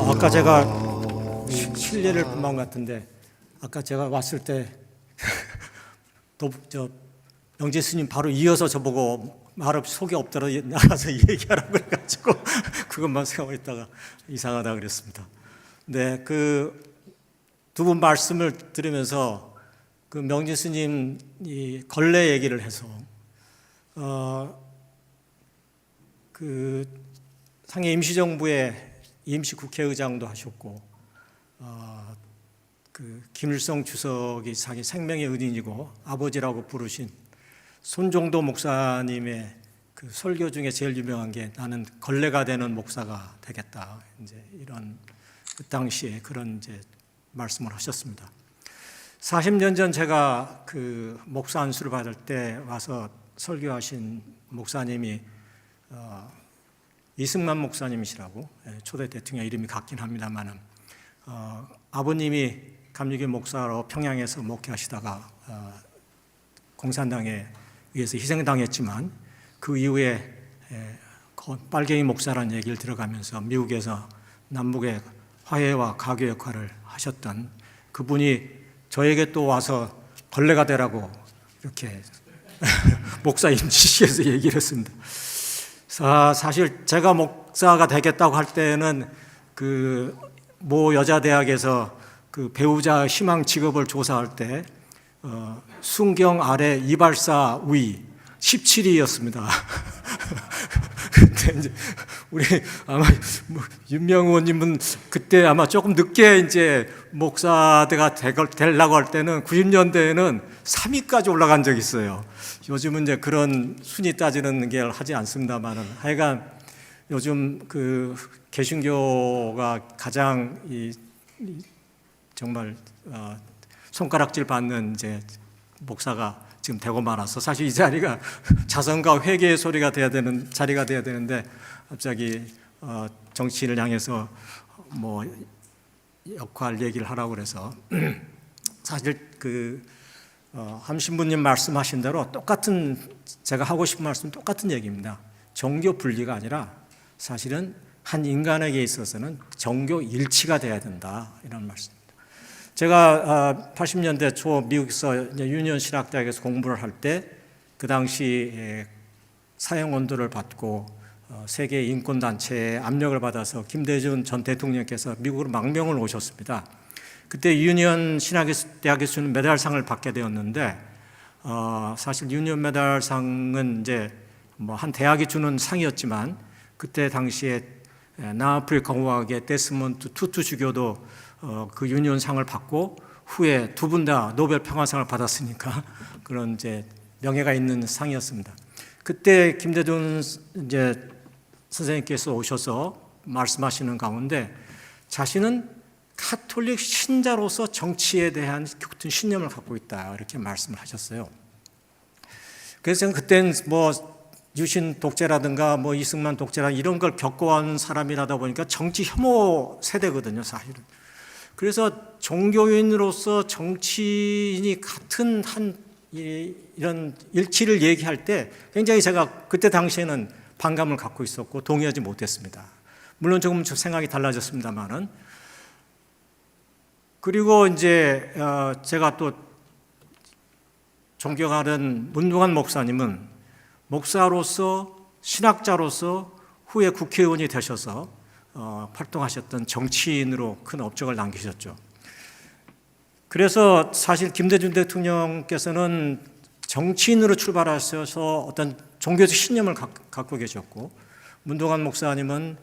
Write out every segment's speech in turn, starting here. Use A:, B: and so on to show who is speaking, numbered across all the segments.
A: 아까 제가 실례를 범한 것 같은데, 아까 제가 왔을 때 영재 스님 바로 이어서 저보고 말 없이 속이 없더라 나가서 얘기하라고 그래가지고 그것만 생각하고 있다가 이상하다 그랬습니다. 네, 그 두 분 말씀을 들으면서 그 명재 스님 이 걸레 얘기를 해서 그 상해 임시정부의 임시 국회의장도 하셨고, 그 김일성 주석이 자기 생명의 은인이고 아버지라고 부르신 손종도 목사님의 그 설교 중에 제일 유명한 게 나는 걸레가 되는 목사가 되겠다. 이제 이런 그 당시에 그런 이제 말씀을 하셨습니다. 40년 전 제가 그 목사 안수를 받을 때 와서 설교하신 목사님이 이승만 목사님이시라고, 초대 대통령 이름이 같긴 합니다만은 아버님이 감리교 목사로 평양에서 목회하시다가 공산당에 의해서 희생당했지만 그 이후에 빨갱이 목사라는 얘기를 들어가면서 미국에서 남북의 화해와 가교 역할을 하셨던 그분이 저에게 또 와서 걸레가 되라고 이렇게 목사 임시실에서 얘기를 했습니다. 사실 제가 목사가 되겠다고 할 때는 그 모 여자대학에서 그 배우자 희망 직업을 조사할 때 순경 아래 이발사 위 17위였습니다. 근데 이제 우리 아마 윤명 의원님은 그때 아마 조금 늦게 이제 목사가 되려고 할 때는 90년대에는 3위까지 올라간 적이 있어요. 요즘은 이제 그런 순위 따지는 게 하지 않습니다만은 하여간 요즘 그 개신교가 가장 정말 손가락질 받는 이제 목사가 지금 되고 말아서 사실 이 자리가 자선과 회개의 소리가 돼야 되는 자리가 돼야 되는데 갑자기 정치인을 향해서 뭐 역할 얘기를 하라고 그래서 사실 그 함 신부님 말씀하신 대로 똑같은 제가 하고 싶은 말씀 똑같은 얘기입니다. 종교 분리가 아니라 사실은 한 인간에게 있어서는 종교 일치가 돼야 된다 이런 말씀입니다. 제가 80년대 초 미국에서 유니온 신학대학에서 공부를 할 때 그 당시 사형 언도를 받고 세계 인권단체의 압력을 받아서 김대중 전 대통령께서 미국으로 망명을 오셨습니다. 그때 유니온 신학대학에서 주는 메달상을 받게 되었는데 사실 유니온 메달상은 이제 뭐 한 대학이 주는 상이었지만 그때 당시에 남아프리카 공화국의 데스몬트 투투 주교도 그 유니온상을 받고 후에 두 분 다 노벨 평화상을 받았으니까 그런 이제 명예가 있는 상이었습니다. 그때 김대중 이제 선생님께서 오셔서 말씀하시는 가운데 자신은 카톨릭 신자로서 정치에 대한 깊은 신념을 갖고 있다 이렇게 말씀을 하셨어요. 그래서 그때는 뭐 유신 독재라든가 뭐 이승만 독재라 이런 걸 겪어온 사람이라다 보니까 정치 혐오 세대거든요, 사실은. 그래서 종교인으로서 정치인이 같은 이런 일치를 얘기할 때 굉장히 제가 그때 당시에는 반감을 갖고 있었고 동의하지 못했습니다. 물론 조금 생각이 달라졌습니다만은. 그리고 이제 제가 또 존경하는 문동환 목사님은 목사로서 신학자로서 후에 국회의원이 되셔서 활동하셨던 정치인으로 큰 업적을 남기셨죠. 그래서 사실 김대중 대통령께서는 정치인으로 출발하셔서 어떤 종교적 신념을 갖고 계셨고 문동환 목사님은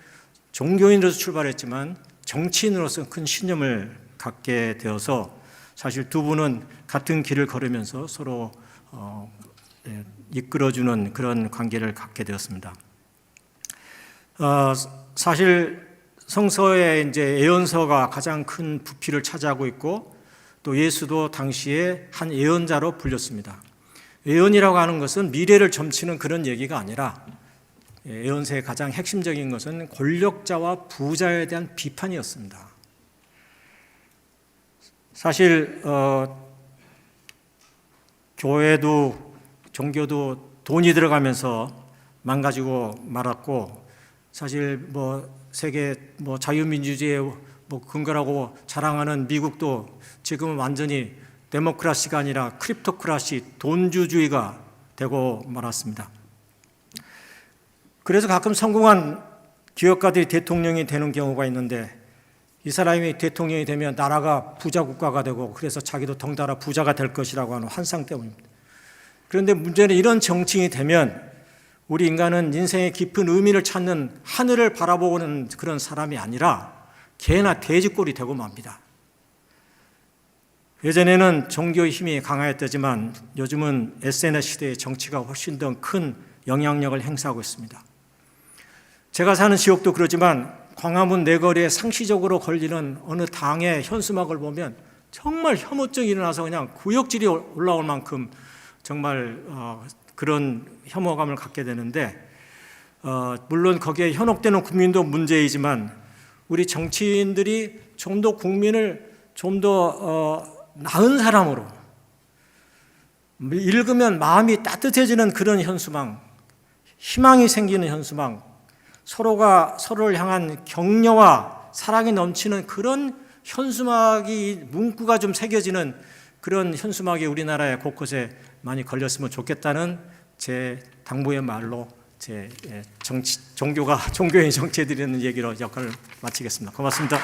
A: 종교인으로서 출발했지만 정치인으로서 큰 신념을 갖게 되어서 사실 두 분은 같은 길을 걸으면서 서로 이끌어주는 그런 관계를 갖게 되었습니다. 사실 성서의 이제 예언서가 가장 큰 부피를 차지하고 있고 또 예수도 당시에 한 예언자로 불렸습니다. 예언이라고 하는 것은 미래를 점치는 그런 얘기가 아니라 예언서의 가장 핵심적인 것은 권력자와 부자에 대한 비판이었습니다. 사실 교회도 종교도 돈이 들어가면서 망가지고 말았고 사실 뭐 세계 뭐 자유민주주의의 뭐 근거라고 자랑하는 미국도 지금은 완전히 데모크라시가 아니라 크립토크라시, 돈주주의가 되고 말았습니다. 그래서 가끔 성공한 기업가들이 대통령이 되는 경우가 있는데, 이 사람이 대통령이 되면 나라가 부자 국가가 되고 그래서 자기도 덩달아 부자가 될 것이라고 하는 환상 때문입니다. 그런데 문제는 이런 정치인이 되면 우리 인간은 인생의 깊은 의미를 찾는 하늘을 바라보는 그런 사람이 아니라 개나 돼지꼴이 되고 맙니다. 예전에는 종교의 힘이 강하였다지만 요즘은 SNS 시대의 정치가 훨씬 더 큰 영향력을 행사하고 있습니다. 제가 사는 지역도 그러지만 광화문 내거리에 상시적으로 걸리는 어느 당의 현수막을 보면 정말 혐오증이 일어나서 그냥 구역질이 올라올 만큼 정말 그런 혐오감을 갖게 되는데, 물론 거기에 현혹되는 국민도 문제이지만 우리 정치인들이 좀 더 국민을 좀 더 나은 사람으로, 읽으면 마음이 따뜻해지는 그런 현수막, 희망이 생기는 현수막, 서로가 서로를 향한 격려와 사랑이 넘치는 그런 현수막이, 문구가 좀 새겨지는 그런 현수막이 우리나라의 곳곳에 많이 걸렸으면 좋겠다는 제 당부의 말로 제 종교인 정치에 드리는 얘기로 역할을 마치겠습니다. 고맙습니다.